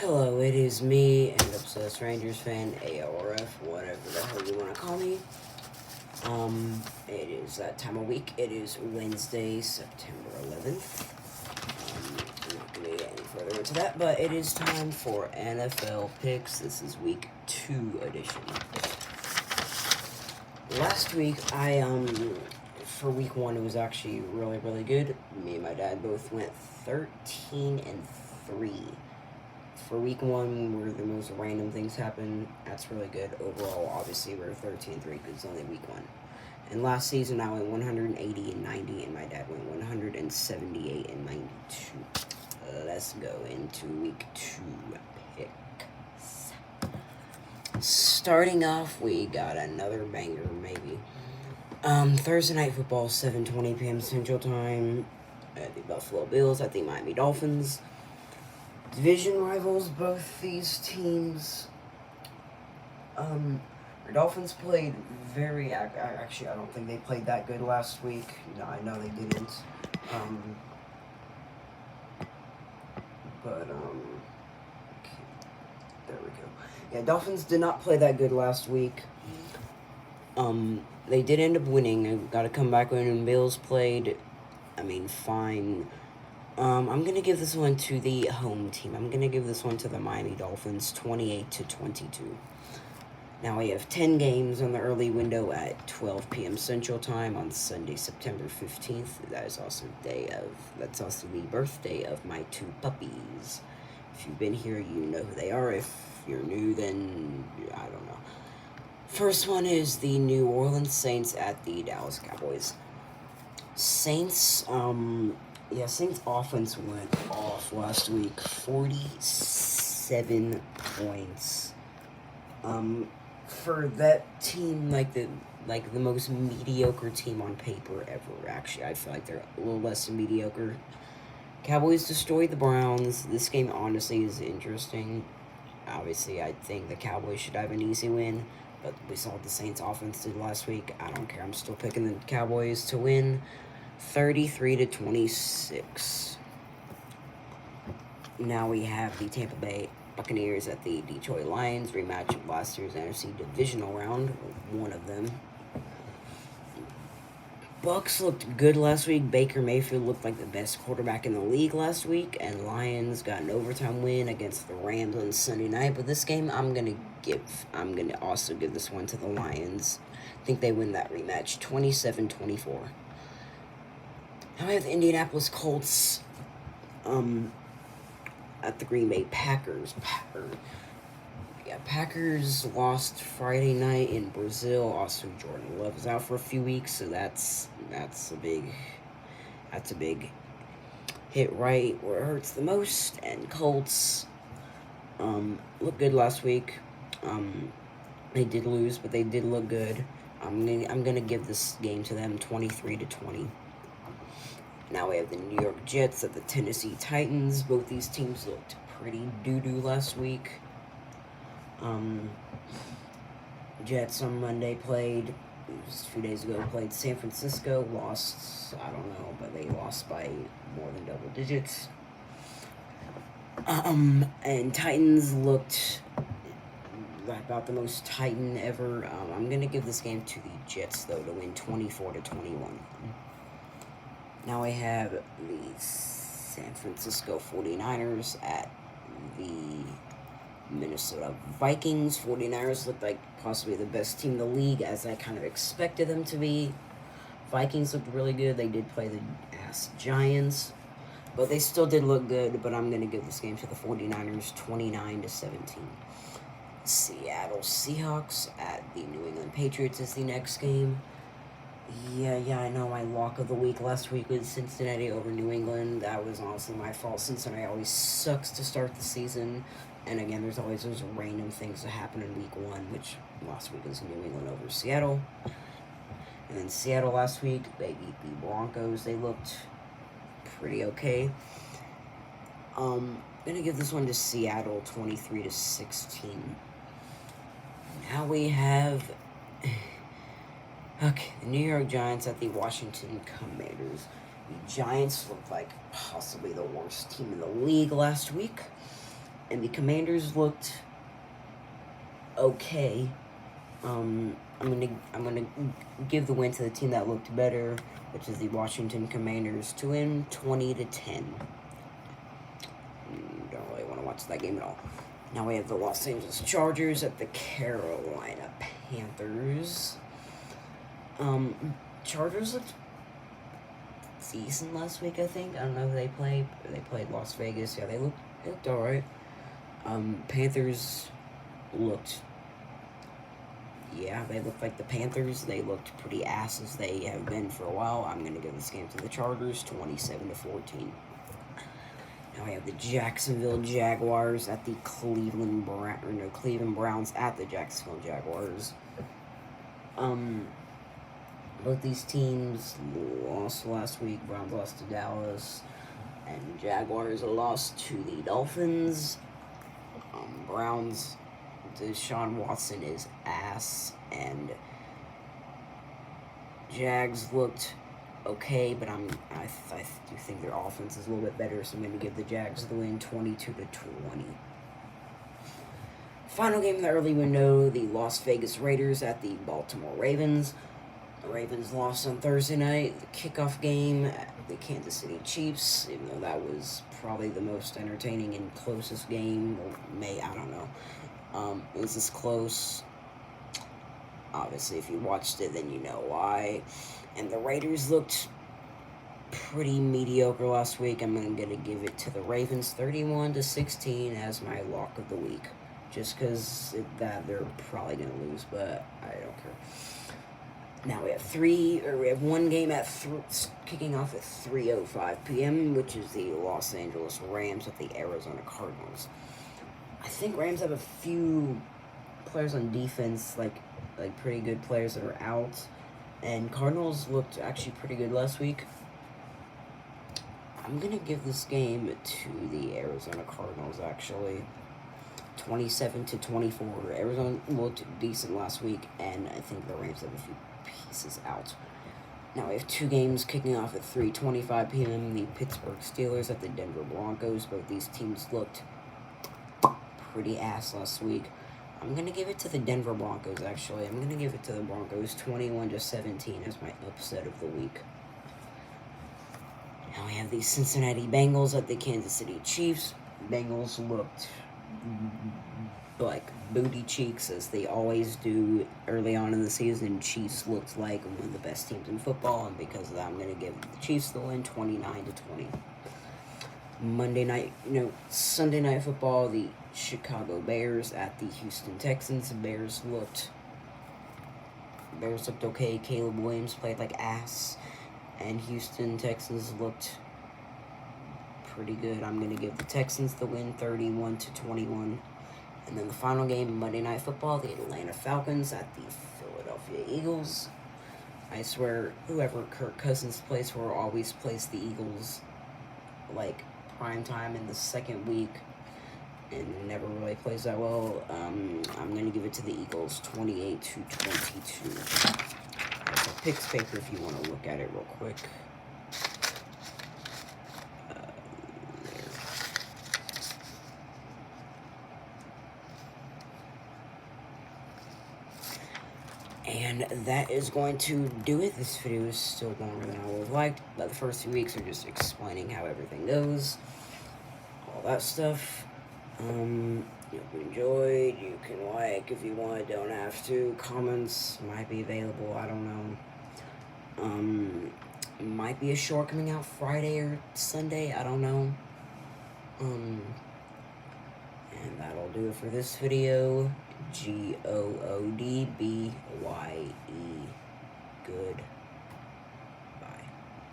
Hello, it is me, and Obsessed Rangers fan, AORF, whatever the hell you want to call me. It is that time of week. It is Wednesday, September 11th. I'm not going to get any further into that, but it is time for NFL picks. This is week 2 edition. Last week, for week 1, it was actually really, really good. Me and my dad both went 13-3. For week 1, where the most random things happen, that's really good. Overall, obviously, we're 13-3 because it's only week 1. And last season, I went 180-90, and my dad went 178-92. Let's go into week 2 picks. Starting off, we got another banger, maybe. Thursday Night Football, 7:20 p.m. Central Time. The Buffalo Bills at the Miami Dolphins. Division rivals, both these teams. The Dolphins played very... Actually, I don't think they played that good last week. No, I know they didn't. There we go. Yeah, Dolphins did not play that good last week. They did end up winning. Got to come back when Bills played. Fine. I'm going to give this one to the home team. I'm going to give this one to the Miami Dolphins, 28-22. Now we have 10 games on the early window at 12 p.m. Central Time on Sunday, September 15th. That is also that's also the birthday of my 2 puppies. If you've been here, you know who they are. If you're new, then I don't know. First one is the New Orleans Saints at the Dallas Cowboys. Saints offense went off last week. 47 points. For that team, like the most mediocre team on paper ever. Actually, I feel like they're a little less than mediocre. Cowboys destroyed the Browns. This game honestly is interesting. Obviously, I think the Cowboys should have an easy win, but we saw what the Saints offense did last week. I don't care. I'm still picking the Cowboys to win. 33-26. Now we have the Tampa Bay Buccaneers at the Detroit Lions, rematch of last year's NFC divisional round, one of them. Bucs looked good last week. Baker Mayfield looked like the best quarterback in the league last week, and Lions got an overtime win against the Rams on Sunday night. But this game, I'm gonna also give this one to the Lions. I think they win that rematch, 27-24. Now we have the Indianapolis Colts at the Green Bay Packers. Packers lost Friday night in Brazil. Also, Jordan Love is out for a few weeks, so that's a big hit right where it hurts the most. And Colts looked good last week. They did lose, but they did look good. I'm gonna give this game to them, 23-20. Now we have the New York Jets at the Tennessee Titans. Both these teams looked pretty doo-doo last week. Jets on Monday played, just a few days ago, played San Francisco. Lost, I don't know, but they lost by more than double digits. And Titans looked about the most Titan ever. I'm going to give this game to the Jets, though, to win 24-21. Now we have the San Francisco 49ers at the Minnesota Vikings. 49ers looked like possibly the best team in the league, as I kind of expected them to be. Vikings looked really good. They did play the ass Giants, but they still did look good. But I'm going to give this game to the 49ers, 29-17. Seattle Seahawks at the New England Patriots is the next game. Yeah, I know my lock of the week last week was Cincinnati over New England. That was honestly my fault. Cincinnati always sucks to start the season. And again, there's always those random things that happen in week 1, which last week was New England over Seattle. And then Seattle last week, they beat the Broncos. They looked pretty okay. I'm going to give this one to Seattle, 23-16. Now we have... Okay, the New York Giants at the Washington Commanders. The Giants looked like possibly the worst team in the league last week. And the Commanders looked okay. I'm gonna give the win to the team that looked better, which is the Washington Commanders, to win 20-10. Don't really want to watch that game at all. Now we have the Los Angeles Chargers at the Carolina Panthers. Chargers looked decent last week, I think. I don't know who they played. They played Las Vegas. Yeah, they looked alright. Panthers looked... Yeah, they looked like the Panthers. They looked pretty ass as they have been for a while. I'm going to give this game to the Chargers, 27-14. Now we have the Jacksonville Jaguars at the Cleveland Browns at the Jacksonville Jaguars. Both these teams lost last week. Browns lost to Dallas, and Jaguars lost to the Dolphins. Browns, Deshaun Watson is ass, and Jags looked okay, but I do think their offense is a little bit better, so I'm going to give the Jags the win, 22-20. Final game in the early window, the Las Vegas Raiders at the Baltimore Ravens. The Ravens lost on Thursday night, the kickoff game at the Kansas City Chiefs, even though that was probably the most entertaining and closest game, or I don't know. It was this close. Obviously, if you watched it, then you know why. And the Raiders looked pretty mediocre last week. I'm going to give it to the Ravens, 31-16 as my lock of the week. Just because they're probably going to lose, but I don't care. Now we have one game kicking off at 3:05 p.m., which is the Los Angeles Rams at the Arizona Cardinals. I think Rams have a few players on defense, like pretty good players that are out, and Cardinals looked actually pretty good last week. I'm gonna give this game to the Arizona Cardinals, actually, 27-24. Arizona looked decent last week, and I think the Rams have a few pieces out. Now we have two games kicking off at 3:25 p.m. The Pittsburgh Steelers at the Denver Broncos. Both these teams looked pretty ass last week. I'm going to give it to the Denver Broncos, actually. I'm going to give it to the Broncos, 21-17 as my upset of the week. Now we have the Cincinnati Bengals at the Kansas City Chiefs. Bengals looked like booty cheeks, as they always do early on in the season. Chiefs looked like one of the best teams in football, and because of that, I'm going to give the Chiefs the win, 29-20. Sunday night football, the Chicago Bears at the Houston Texans. Bears looked okay. Caleb Williams played like ass, and Houston Texans looked pretty good. I'm going to give the Texans the win, 31-21. And then the final game, Monday Night Football, the Atlanta Falcons at the Philadelphia Eagles. I swear, whoever Kirk Cousins plays for always plays the Eagles like prime time in the second week and never really plays that well. I'm going to give it to the Eagles, 28-22. There's a picks paper if you want to look at it real quick. And that is going to do it. This video is still longer than I would have liked, but the first 2 weeks are just explaining how everything goes, all that stuff. If you enjoyed, you can like if you want, don't have to. Comments might be available, I don't know. Might be a short coming out Friday or Sunday, I don't know. And that'll do it for this video. GOODBYE. Good.